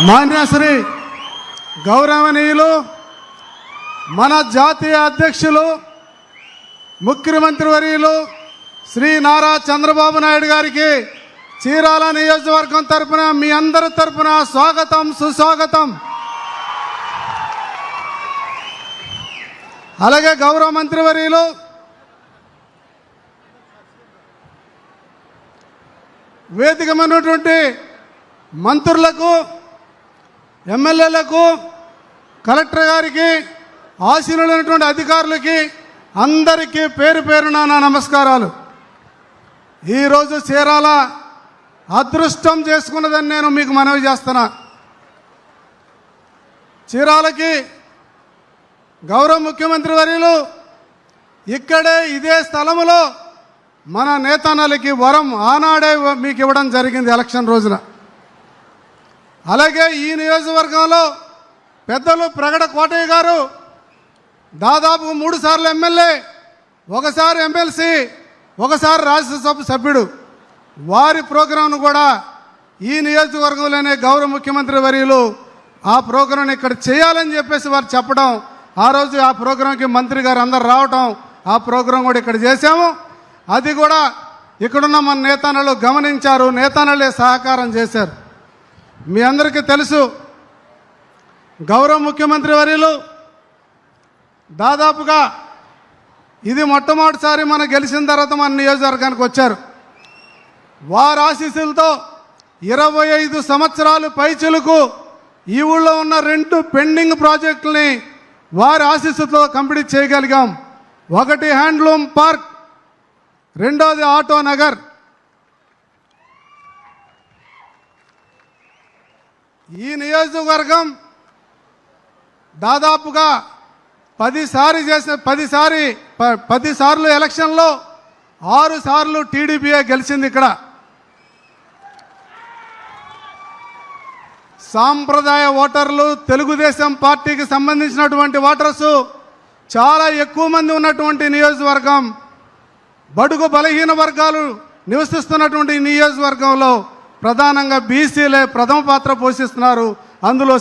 మాన్యశ్రీ గౌరవనీయులు మన జాతీయ అధ్యక్షులు ముఖ్యమంత్రి వర్యులు శ్రీ నారా చంద్రబాబు నాయుడు గారికి చీరాల నియోజకవర్గం తరపున మీ అందరి తరపున స్వాగతం సుస్వాగతం. అలాగే గౌరవ మంత్రి వర్యులు వేదికమైనటువంటి మంత్రులకు ఎమ్మెల్యేలకు కలెక్టర్ గారికి ఆశీనులైనటువంటి అధికారులకి అందరికీ పేరు పేరున నా నమస్కారాలు. ఈరోజు చీరాల అదృష్టం చేసుకున్నదని నేను మీకు మనవి చేస్తున్నా. చీరాలకి గౌరవ ముఖ్యమంత్రి వర్యులు ఇక్కడే ఇదే స్థలములో మన నేతన్నలకి వరం ఆనాడే మీకు ఇవ్వడం జరిగింది ఎలక్షన్ రోజున. అలాగే ఈ నియోజకవర్గంలో పెద్దలు ప్రగడ కోటయ్య గారు దాదాపు 3 సార్లు ఎమ్మెల్యే, ఒకసారి ఎమ్మెల్సీ, ఒకసారి రాజ్యసభ సభ్యుడు. వారి ప్రోగ్రాంను కూడా ఈ నియోజకవర్గంలోనే గౌరవ ముఖ్యమంత్రి వర్యులు ఆ ప్రోగ్రాం ఇక్కడ చేయాలని చెప్పేసి వారు చెప్పడం, ఆ రోజు ఆ ప్రోగ్రాంకి మంత్రి గారు అందరు రావటం, ఆ ప్రోగ్రాం కూడా ఇక్కడ చేశాము. అది కూడా ఇక్కడున్న మన నేతన్నలు గమనించారు, నేతన్నలే సహకారం చేశారు. మీ అందరికీ తెలుసు గౌరవ ముఖ్యమంత్రి వర్యులు దాదాపుగా ఇది మొట్టమొదటిసారి మనం గెలిచిన తర్వాత మన నియోజకవర్గానికి వచ్చారు. వారి ఆశీస్సులతో 25 సంవత్సరాలు పైచిలుకు ఈ ఊళ్ళో ఉన్న 2 పెండింగ్ ప్రాజెక్టులని వారి ఆశీస్సులతో కంప్లీట్ చేయగలిగాం. ఒకటి హ్యాండ్లూమ్ పార్క్, రెండోది ఆటో నగర్. ఈ నియోజకవర్గం దాదాపుగా 10 సార్లు ఎలక్షన్లో 6 సార్లు టీడీపీయే గెలిచింది. ఇక్కడ సాంప్రదాయ ఓటర్లు, తెలుగుదేశం పార్టీకి సంబంధించినటువంటి ఓటర్సు చాలా ఎక్కువ మంది ఉన్నటువంటి నియోజకవర్గం. బడుగు బలహీన వర్గాలు నివసిస్తున్నటువంటి నియోజకవర్గంలో ప్రధానంగా బీసీలే ప్రథమ పాత్ర పోషిస్తున్నారు. అందులో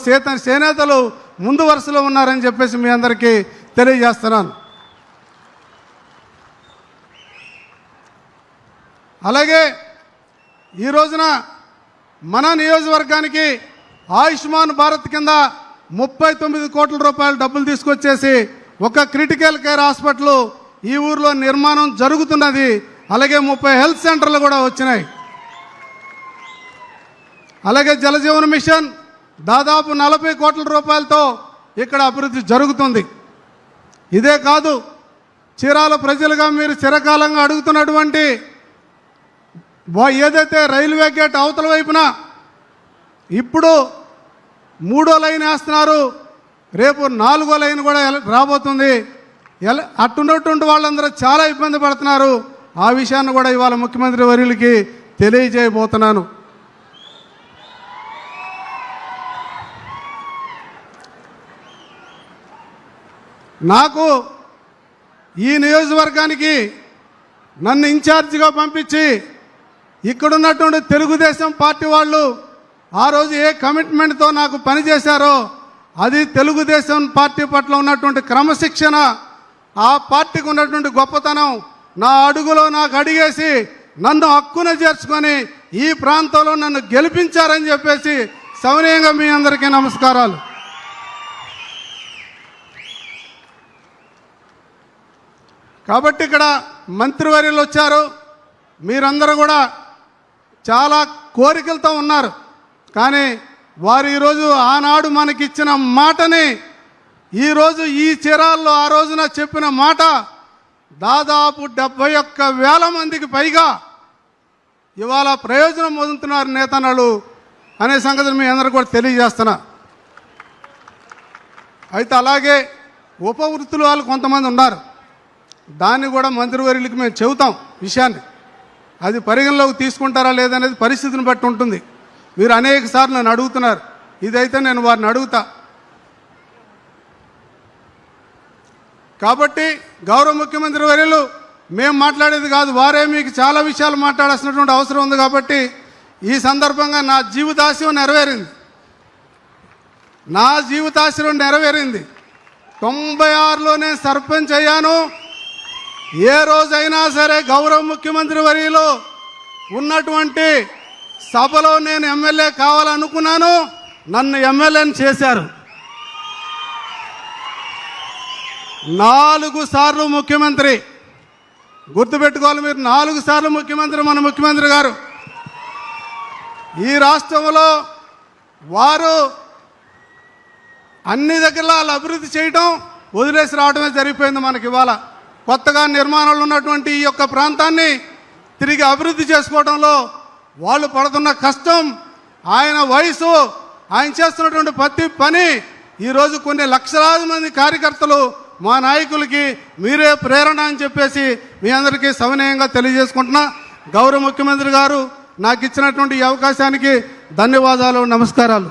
చేనేతలు ముందు వరుసలో ఉన్నారని చెప్పేసి మీ అందరికీ తెలియజేస్తున్నాను. అలాగే ఈ రోజున మన నియోజకవర్గానికి ఆయుష్మాన్ భారత్ కింద 39 కోట్ల రూపాయల డబ్బులు తీసుకొచ్చేసి ఒక క్రిటికల్ కేర్ హాస్పిటల్ ఈ ఊర్లో నిర్మాణం జరుగుతున్నది. అలాగే 30 హెల్త్ సెంటర్లు కూడా వచ్చినాయి. అలాగే జలజీవన మిషన్ దాదాపు 40 కోట్ల రూపాయలతో ఇక్కడ అభివృద్ధి జరుగుతుంది. ఇదే కాదు, చీరాల ప్రజలుగా మీరు చిరకాలంగా అడుగుతున్నటువంటి ఏదైతే రైల్వే గేట్ అవతల వైపున ఇప్పుడు 3వ లైన్ వేస్తున్నారు, రేపు 4వ లైన్ కూడా రాబోతుంది. అట్టున్నటువంటి వాళ్ళందరూ చాలా ఇబ్బంది పడుతున్నారు. ఆ విషయాన్ని కూడా ఇవాళ ముఖ్యమంత్రి వర్యులకి తెలియజేయబోతున్నాను. నాకు ఈ నియోజకవర్గానికి నన్ను ఇన్ఛార్జిగా పంపించి ఇక్కడున్నటువంటి తెలుగుదేశం పార్టీ వాళ్ళు ఆ రోజు ఏ కమిట్మెంట్తో నాకు పనిచేశారో అది తెలుగుదేశం పార్టీ పట్ల ఉన్నటువంటి క్రమశిక్షణ, ఆ పార్టీకి ఉన్నటువంటి గొప్పతనం నా అడుగులో నాకు అడిగేసి నన్ను హక్కున చేర్చుకొని ఈ ప్రాంతంలో నన్ను గెలిపించారని చెప్పేసి సవినయంగా మీ అందరికీ నమస్కారాలు. కాబట్టి ఇక్కడ మంత్రివర్యులు వచ్చారు, మీరందరూ కూడా చాలా కోరికలతో ఉన్నారు. కానీ వారు ఈరోజు ఆనాడు మనకిచ్చిన మాటని ఈరోజు ఈ చీరాల్లో ఆ రోజున చెప్పిన మాట దాదాపు 71,000 మందికి పైగా ఇవాళ ప్రయోజనం పొందుతున్నారు నేతన్నలు అనే సంగతిని మీ అందరూ కూడా తెలియజేస్తున్నా. అయితే అలాగే ఉపవృత్తులు వాళ్ళు కొంతమంది ఉన్నారు, దాన్ని కూడా మంత్రివర్యులకి మేము చెబుతాం విషయాన్ని. అది పరిగణలోకి తీసుకుంటారా లేదనేది పరిస్థితిని బట్టి ఉంటుంది. మీరు అనేక సార్లు నన్ను అడుగుతున్నారు, ఇదైతే నేను వారిని అడుగుతా. కాబట్టి గౌరవ ముఖ్యమంత్రి వర్యులు మేము మాట్లాడేది కాదు, వారే మీకు చాలా విషయాలు మాట్లాడాల్సినటువంటి అవసరం ఉంది. కాబట్టి ఈ సందర్భంగా నా జీవితాశయం నెరవేరింది. నా జీవితాశయం నెరవేరింది. 96లోనే సర్పంచ్ అయ్యాను. ఏ రోజైనా సరే గౌరవ ముఖ్యమంత్రి వర్యులు ఉన్నటువంటి సభలో నేను ఎమ్మెల్యే కావాలనుకున్నాను, నన్ను ఎమ్మెల్యేని చేశారు. 4 సార్లు ముఖ్యమంత్రి, గుర్తుపెట్టుకోవాలి మీరు, 4 సార్లు ముఖ్యమంత్రి మన ముఖ్యమంత్రి గారు. ఈ రాష్ట్రంలో వారు అన్ని దగ్గర వాళ్ళు అభివృద్ధి చేయటం వదిలేసి రావడమే జరిగిపోయింది. మనకి ఇవాళ కొత్తగా నిర్మాణాలు ఉన్నటువంటి ఈ యొక్క ప్రాంతాన్ని తిరిగి అభివృద్ధి చేసుకోవడంలో వాళ్ళు పడుతున్న కష్టం, ఆయన వయసు, ఆయన చేస్తున్నటువంటి ప్రతి పని ఈరోజు కొన్ని లక్షలాది మంది కార్యకర్తలు మా నాయకులకి మీరే ప్రేరణ అని చెప్పేసి మీ అందరికీ సవినయంగా తెలియజేసుకుంటున్నా. గౌరవ ముఖ్యమంత్రి గారు నాకు ఇచ్చినటువంటి ఈ అవకాశానికి ధన్యవాదాలు, నమస్కారాలు.